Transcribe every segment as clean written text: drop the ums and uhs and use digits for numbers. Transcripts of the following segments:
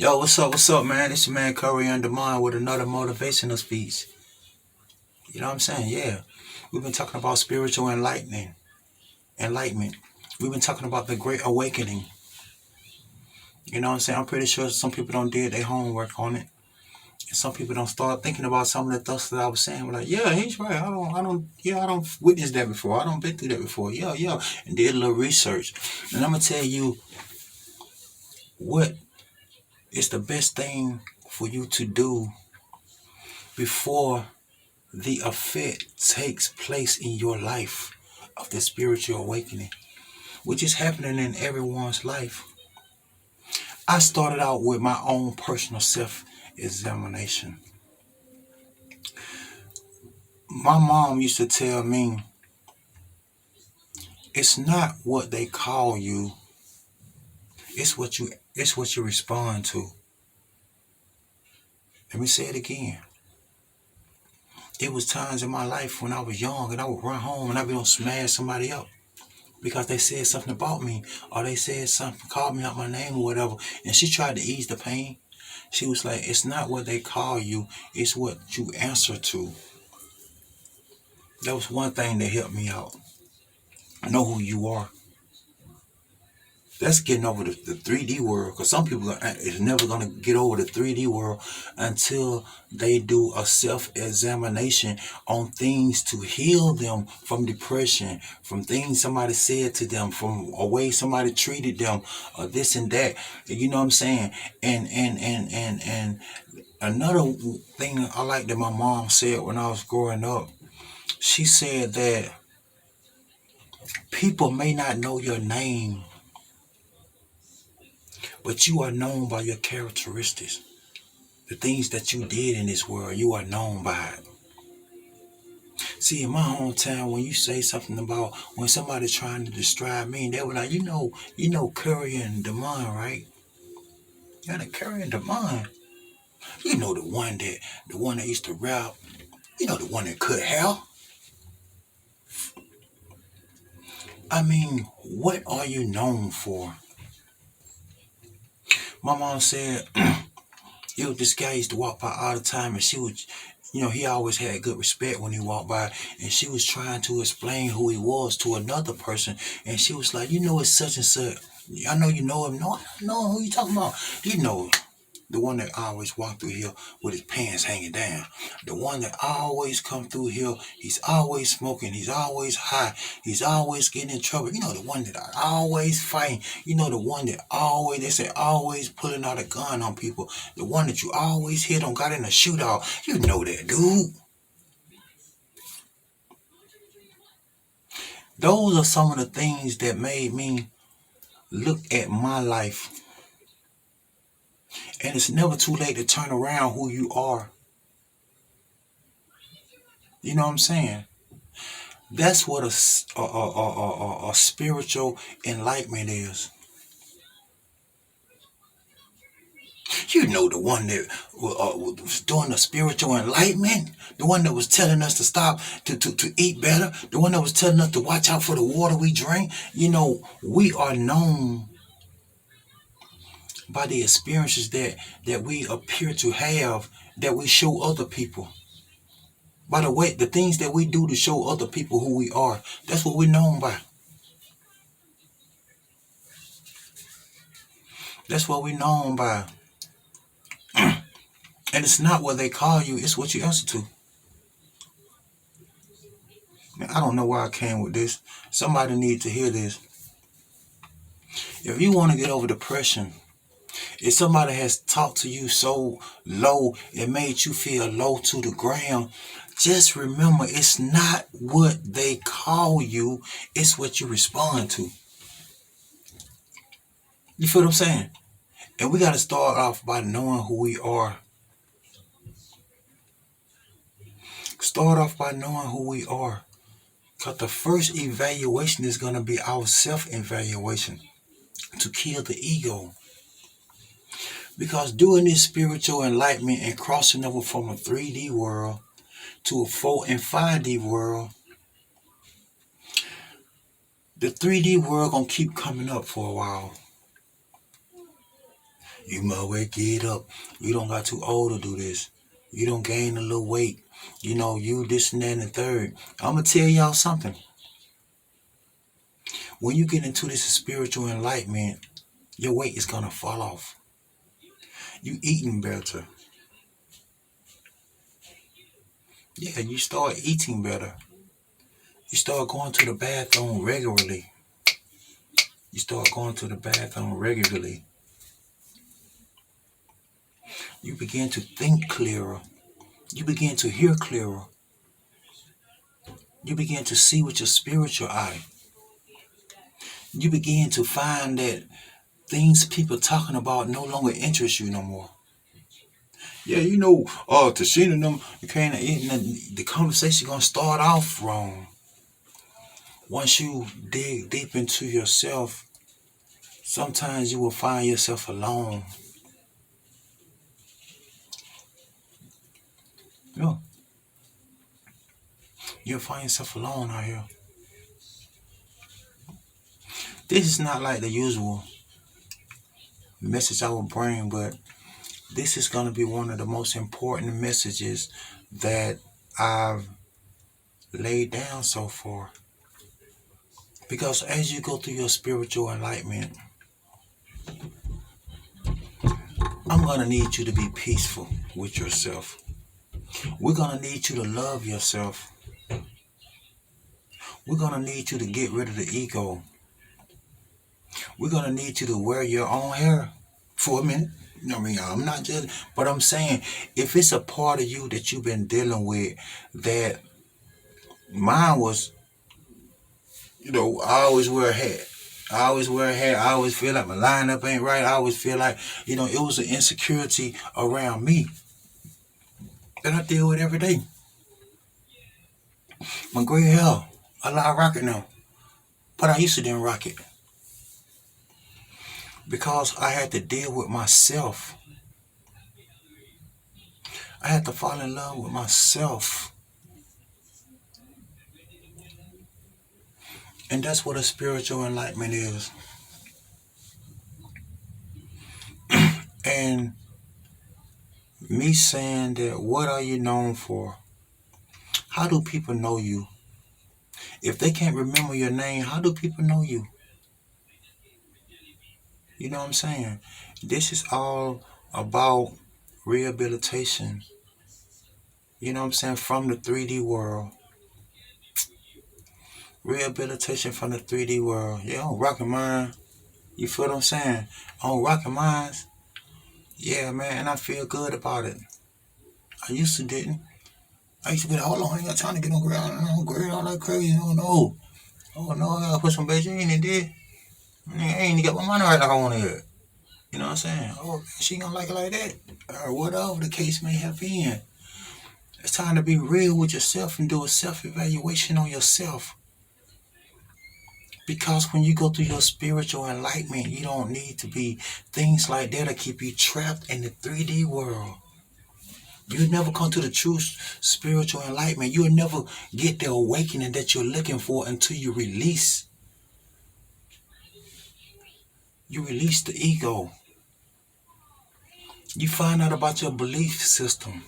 Yo, what's up, man? It's your man Curry on Demand with another motivational speech. You know what I'm saying? Yeah. We've been talking about spiritual enlightenment. We've been talking about the great awakening. You know what I'm saying? I'm pretty sure some people don't did their homework on it. And some people don't start thinking about some of the thoughts that I was saying. We're like, yeah, he's right. I don't witness that before. I don't been through that before. Yeah. And did a little research. And I'm gonna tell you what is the best thing for you to do before the effect takes place in your life of the spiritual awakening, which is happening in everyone's life. I started out with my own personal self examination. My mom used to tell me, it's not what they call you, it's what you respond to. Let me say it again. It was times in my life when I was young and I would run home and I'd be gonna smash somebody up because they said something about me or they said something, called me out my name or whatever, and she tried to ease the pain. She was like, it's not what they call you, it's what you answer to. That was one thing that helped me out. Know who you are. That's getting over the 3D world, because some people is never going to get over the 3D world until they do a self-examination on things to heal them from depression, from things somebody said to them, from a way somebody treated them, or this and that. You know what I'm saying? And another thing I like that my mom said when I was growing up, she said that people may not know your name, but you are known by your characteristics. The things that you did in this world, you are known by it. See, in my hometown, when you say something about when somebody's trying to describe me, they were like, Curry and Demond, right? Yeah, the Curry and Demond. You know the one that used to rap. You know the one that cut hair. I mean, what are you known for? My mom said, this guy used to walk by all the time, and she would, he always had good respect when he walked by, and she was trying to explain who he was to another person, and she was like, it's such and such. I know you know him. No, I don't know who you talking about. You know, the one that always walked through here with his pants hanging down. The one that always come through here. He's always smoking. He's always high. He's always getting in trouble. The one that I always fighting. The one that always, they say, always pulling out a gun on people. The one that you always hit on, got in a shootout. You know that, dude. Those are some of the things that made me look at my life. And it's never too late to turn around who you are. You know what I'm saying? That's what a spiritual enlightenment is. The one that was doing the spiritual enlightenment, the one that was telling us to stop, to eat better, the one that was telling us to watch out for the water we drink. We are known by the experiences that we appear to have, that we show other people. By the way, the things that we do to show other people who we are, that's what we're known by. That's what we're known by. And it's not what they call you, it's what you answer to. Man, I don't know why I came with this. Somebody needs to hear this. If you want to get over depression, if somebody has talked to you so low, it made you feel low to the ground, just remember, it's not what they call you, it's what you respond to. You feel what I'm saying? And we got to start off by knowing who we are. Start off by knowing who we are. Because the first evaluation is going to be our self-evaluation to kill the ego. Because doing this spiritual enlightenment and crossing over from a 3D world to a 4 and 5D world, the 3D world gonna keep coming up for a while. You might well get up. You don't got too old to do this. You don't gain a little weight. You know, you this and that and the third. I'm going to tell y'all something. When you get into this spiritual enlightenment, your weight is going to fall off. You eating better. Yeah, you start eating better. You start going to the bathroom regularly. You start going to the bathroom regularly. You begin to think clearer. You begin to hear clearer. You begin to see with your spiritual eye. You begin to find that things people talking about no longer interest you no more. Yeah, you know, Tashina and them, the conversation gonna start off wrong. Once you dig deep into yourself, sometimes you will find yourself alone. Yeah. You'll find yourself alone out here. This is not like the usual message I will bring, but this is going to be one of the most important messages that I've laid down so far. Because as you go through your spiritual enlightenment, I'm going to need you to be peaceful with yourself. We're going to need you to love yourself. We're going to need you to get rid of the ego. We're going to need you to wear your own hair for a minute. I mean, I'm not judging, but I'm saying if it's a part of you that you've been dealing with, that mine was, you know, I always wear a hat. I always wear a hat. I always feel like my lineup ain't right. I always feel like, you know, it was an insecurity around me that I deal with every day. My gray hair, I like rock it now, but I used to didn't rock it because I had to deal with myself. I had to fall in love with myself. And that's what a spiritual enlightenment is. And me saying that, what are you known for? How do people know you? If they can't remember your name, how do people know you? You know what I'm saying? This is all about rehabilitation. You know what I'm saying? From the 3D world. Rehabilitation from the 3D world. Yeah, on Rockin' Mind. You feel what I'm saying? On Rockin' Minds. Yeah, man, and I feel good about it. I used to didn't. I used to be like, hold on, I ain't got time to get on ground all that crazy. Oh no. Oh no, I gotta put some Beijing in there. I ain't got my money right like I want to hear. You know what I'm saying? Oh, she gonna like it like that. Or whatever the case may have been. It's time to be real with yourself and do a self-evaluation on yourself. Because when you go through your spiritual enlightenment, you don't need to be things like that to keep you trapped in the 3D world. You'll never come to the true spiritual enlightenment. You'll never get the awakening that you're looking for until you release. You release the ego. You find out about your belief system.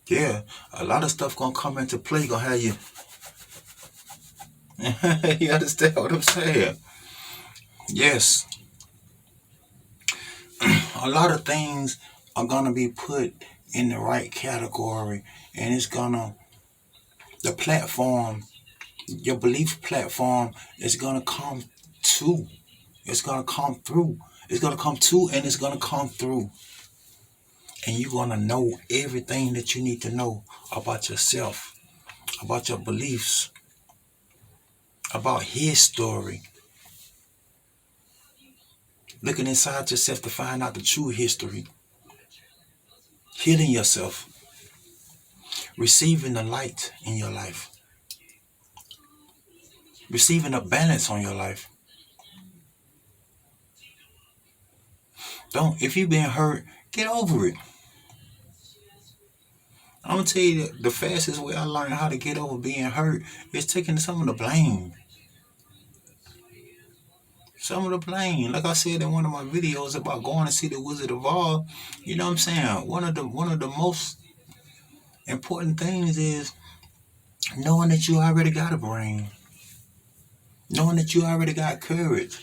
Yeah, a lot of stuff gonna come into play, gonna have you. You understand what I'm saying? Yes. A lot of things are gonna be put in the right category, and it's gonna, the platform, your belief platform is gonna come to. It's gonna come through. It's gonna come to, and it's gonna come through. And you're gonna know everything that you need to know about yourself, about your beliefs, about his story. Looking inside yourself to find out the true history. Healing yourself. Receiving the light in your life. Receiving a balance on your life. If you've been hurt, get over it. I'm gonna tell you the fastest way I learned how to get over being hurt is taking some of the blame. Some of the blame. Like I said in one of my videos about going to see the Wizard of Oz, you know what I'm saying? One of the most important things is knowing that you already got a brain. Knowing that you already got courage.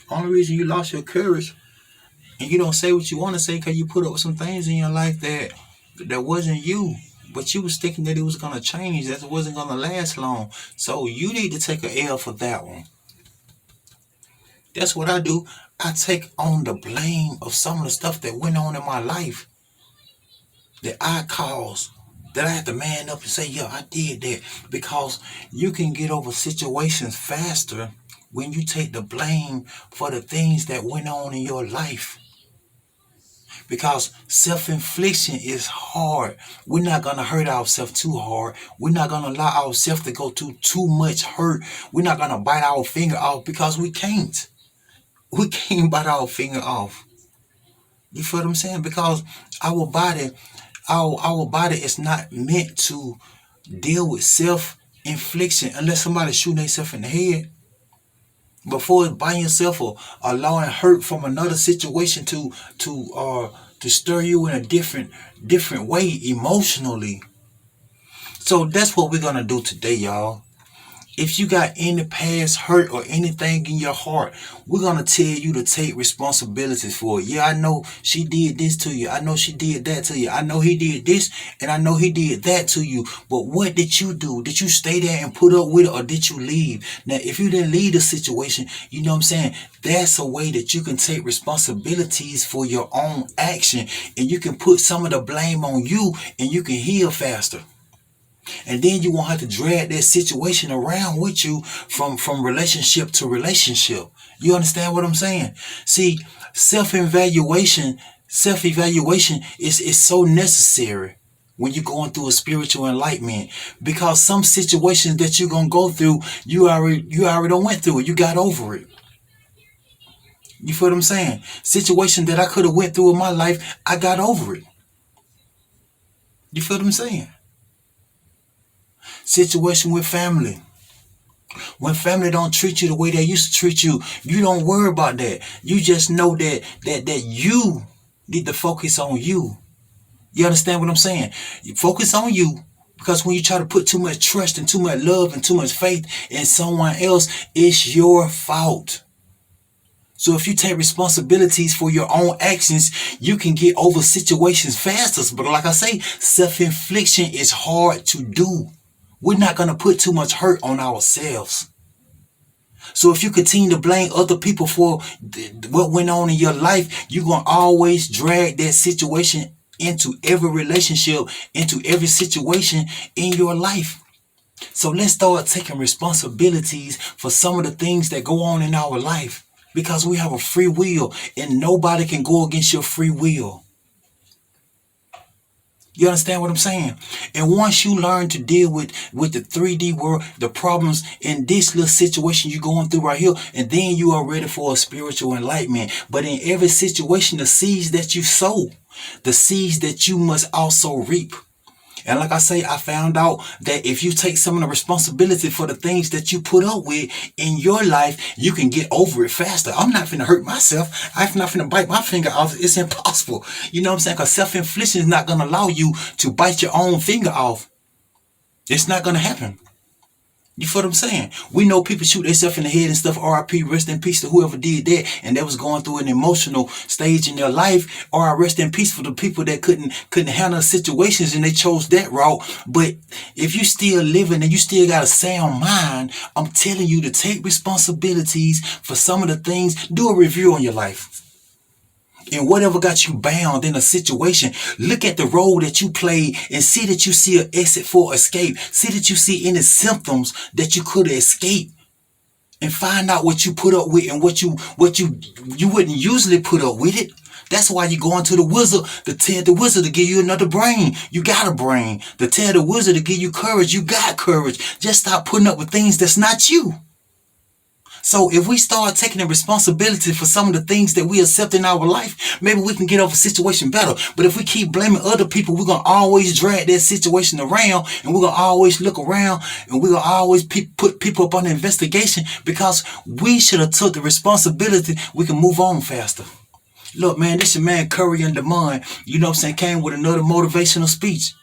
Only reason you lost your courage and you don't say what you want to say because you put up with some things in your life that wasn't you. But you was thinking that it was going to change, that it wasn't going to last long. So you need to take an L for that one. That's what I do. I take on the blame of some of the stuff that went on in my life that I caused. That I have to man up and say, yeah, I did that. Because you can get over situations faster when you take the blame for the things that went on in your life. Because self-infliction is hard. We're not going to hurt ourselves too hard. We're not going to allow ourselves to go through too much hurt. We're not going to bite our finger off because we can't. We can't bite our finger off. You feel what I'm saying? Because our body is not meant to deal with self-infliction unless somebody shooting themselves in the head. Before it's biting yourself or allowing hurt from another situation to stir you in a different way emotionally. So that's what we're gonna do today, y'all. If you got any past hurt or anything in your heart, we're going to tell you to take responsibilities for it. Yeah, I know she did this to you. I know she did that to you. I know he did this and I know he did that to you. But what did you do? Did you stay there and put up with it or did you leave? Now, if you didn't leave the situation, you know what I'm saying? That's a way that you can take responsibilities for your own action and you can put some of the blame on you and you can heal faster. And then you won't have to drag that situation around with you from relationship to relationship. You understand what I'm saying? See, self-evaluation is so necessary when you're going through a spiritual enlightenment. Because some situations that you're gonna go through, you already done went through it. You got over it. You feel what I'm saying? Situation that I could have went through in my life, I got over it. You feel what I'm saying? Situation with family. When family don't treat you the way they used to treat you, you don't worry about that. You just know that you need to focus on you. You understand what I'm saying? You focus on you. Because when you try to put too much trust and too much love and too much faith in someone else, it's your fault. So if you take responsibilities for your own actions, you can get over situations faster. But like I say, self-infliction is hard to do. We're not going to put too much hurt on ourselves. So if you continue to blame other people for what went on in your life, you're going to always drag that situation into every relationship, into every situation in your life. So let's start taking responsibilities for some of the things that go on in our life. Because we have a free will and nobody can go against your free will. You understand what I'm saying? And once you learn to deal with the 3D world, the problems in this little situation you're going through right here, and then you are ready for a spiritual enlightenment. But in every situation, the seeds that you sow, the seeds that you must also reap. And like I say, I found out that if you take some of the responsibility for the things that you put up with in your life, you can get over it faster. I'm not finna hurt myself. I'm not finna bite my finger off. It's impossible. You know what I'm saying? Because self-infliction is not going to allow you to bite your own finger off. It's not going to happen. You feel what I'm saying? We know people shoot themselves in the head and stuff. RIP, rest in peace to whoever did that. And that was going through an emotional stage in their life. Or rest in peace for the people that couldn't handle situations and they chose that route. But if you still living and you still got a sound mind, I'm telling you to take responsibilities for some of the things. Do a review on your life. And whatever got you bound in a situation, look at the role that you played and see that you see an exit for escape. See that you see any symptoms that you could escape. And find out what you put up with and what you wouldn't usually put up with it. That's why you go into the wizard to tell the wizard to give you another brain. You got a brain. To tell the wizard to give you courage. You got courage. Just stop putting up with things that's not you. So if we start taking the responsibility for some of the things that we accept in our life, maybe we can get over a situation better. But if we keep blaming other people, we're going to always drag that situation around, and we're going to always look around, and we're going to always put people up on the investigation because we should have took the responsibility. We can move on faster. Look, man, this your man Curry and Demond, you know what I'm saying, came with another motivational speech.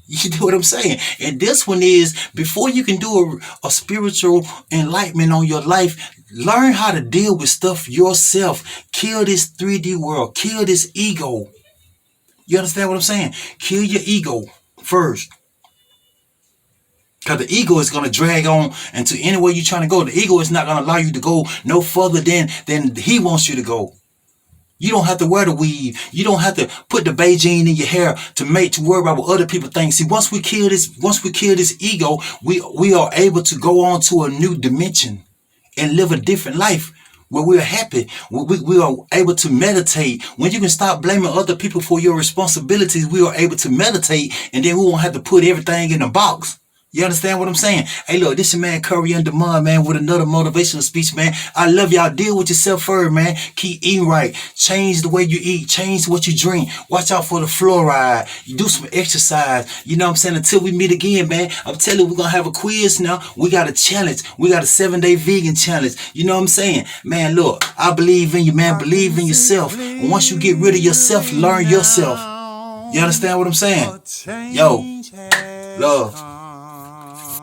You know what I'm saying? And this one is, before you can do a spiritual enlightenment on your life, learn how to deal with stuff yourself. Kill this 3D world. Kill this ego. You understand what I'm saying? Kill your ego first. Because the ego is going to drag on into anywhere you're trying to go. The ego is not going to allow you to go no further than he wants you to go. You don't have to wear the weave. You don't have to put the Beijing in your hair to worry about what other people think. See, once we kill this ego, we are able to go on to a new dimension and live a different life where we are happy. We are able to meditate. When you can stop blaming other people for your responsibilities, we are able to meditate, and then we won't have to put everything in a box. You understand what I'm saying? Hey, look, this is man Curry and Demond, man, with another motivational speech, man. I love y'all. Deal with yourself first, man. Keep eating right. Change the way you eat. Change what you drink. Watch out for the fluoride. You do some exercise. You know what I'm saying? Until we meet again, man. I'm telling you, we're going to have a quiz now. We got a challenge. We got a 7-day vegan challenge. You know what I'm saying? Man, look, I believe in you, man. Believe in yourself. And once you get rid of yourself, learn yourself. You understand what I'm saying? Yo, love.